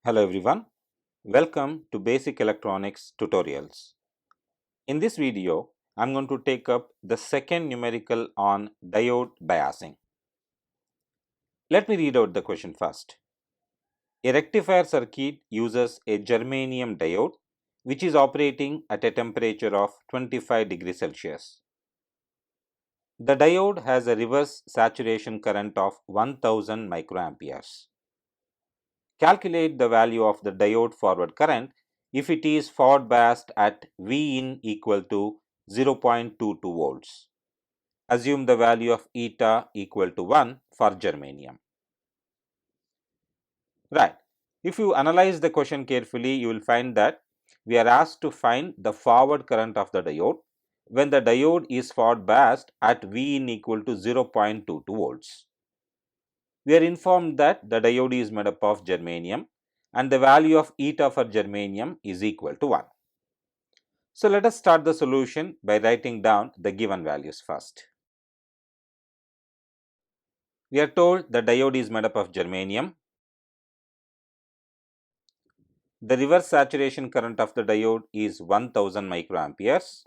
Hello everyone, welcome to Basic Electronics Tutorials. In this video, I am going to take up the second numerical on diode biasing. Let me read out the question first. A rectifier circuit uses a germanium diode which is operating at a temperature of 25 degrees Celsius. The diode has a reverse saturation current of 1000 microamperes. Calculate the value of the diode forward current if it is forward biased at Vin equal to 0.22 volts. Assume the value of eta equal to 1 for germanium. Right. If you analyze the question carefully, you will find that we are asked to find the forward current of the diode when the diode is forward biased at Vin equal to 0.22 volts. We are informed that the diode is made up of germanium and the value of eta for germanium is equal to 1. So, let us start the solution by writing down the given values first. We are told the diode is made up of germanium. The reverse saturation current of the diode is 1000 microamperes.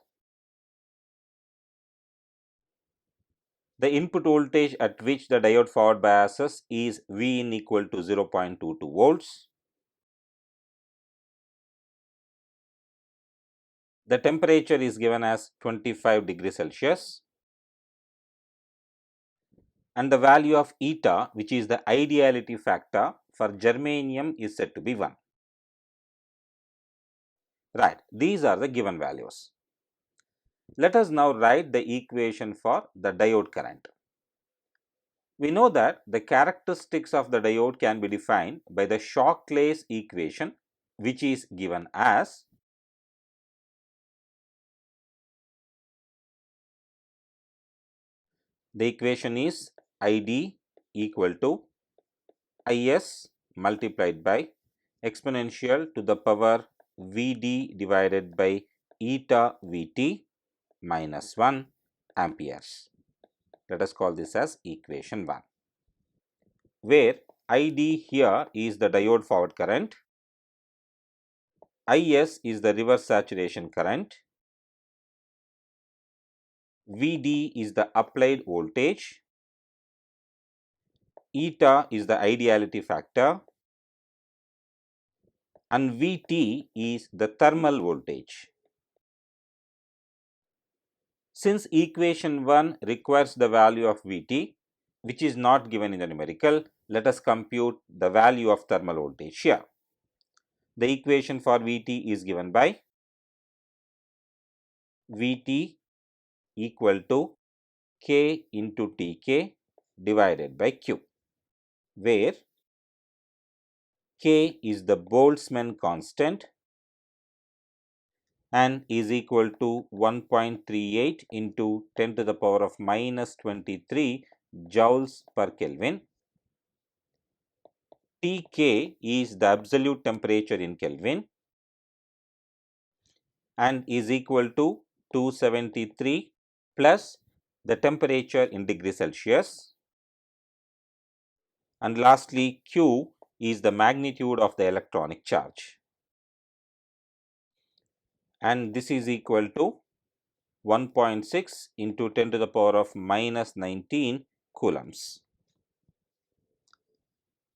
The input voltage at which the diode forward biases is Vin equal to 0.22 volts. The temperature is given as 25 degrees Celsius. And the value of eta, which is the ideality factor for germanium, is said to be 1. Right, these are the given values. Let us now write the equation for the diode current. We know that the characteristics of the diode can be defined by the Shockley's equation, which is given as the equation is ID equal to Is multiplied by exponential to the power Vd divided by eta Vt minus 1 amperes. Let us call this as equation 1, where ID here is the diode forward current, Is is the reverse saturation current, Vd is the applied voltage, eta is the ideality factor, and Vt is the thermal voltage. Since equation 1 requires the value of Vt, which is not given in the numerical, let us compute the value of thermal voltage here. The equation for Vt is given by Vt equal to K into Tk divided by Q, where K is the Boltzmann constant and is equal to 1.38 into 10 to the power of minus 23 joules per Kelvin. Tk is the absolute temperature in Kelvin and is equal to 273 plus the temperature in degrees Celsius. And lastly, Q is the magnitude of the electronic charge, and this is equal to 1.6 into 10 to the power of minus 19 coulombs.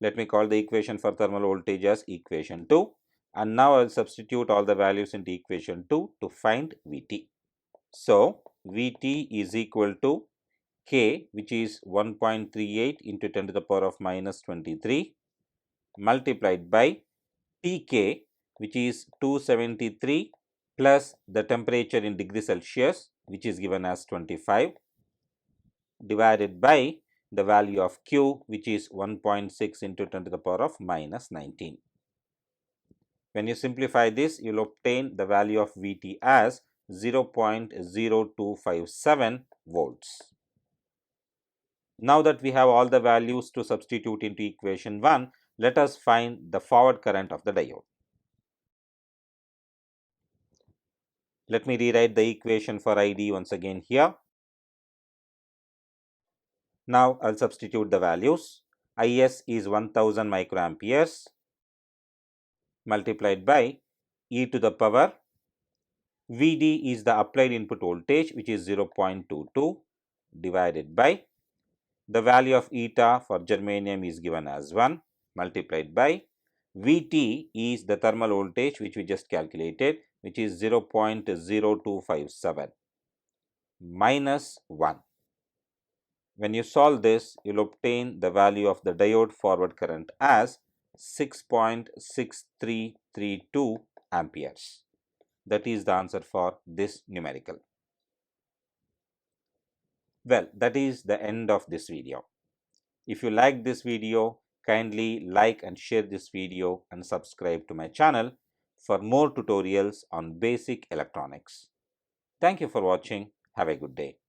Let me call the equation for thermal voltage as equation 2, and now I will substitute all the values into equation 2 to find Vt. So, Vt is equal to K, which is 1.38 into 10 to the power of minus 23 multiplied by Tk, which is 273 plus the temperature in degrees Celsius, which is given as 25, divided by the value of Q, which is 1.6 into 10 to the power of minus 19. When you simplify this, you will obtain the value of Vt as 0.0257 volts. Now that we have all the values to substitute into equation 1, let us find the forward current of the diode. Let me rewrite the equation for ID once again here. Now, I will substitute the values. Is is 1000 microamperes, multiplied by e to the power Vd is the applied input voltage, which is 0.22, divided by the value of eta for germanium is given as 1, multiplied by Vt is the thermal voltage which we just calculated, which is 0.0257 minus 1. When you solve this, you will obtain the value of the diode forward current as 6.6332 amperes. That is the answer for this numerical. Well, that is the end of this video. If you like this video, kindly like and share this video and subscribe to my channel for more tutorials on basic electronics. Thank you for watching. Have a good day.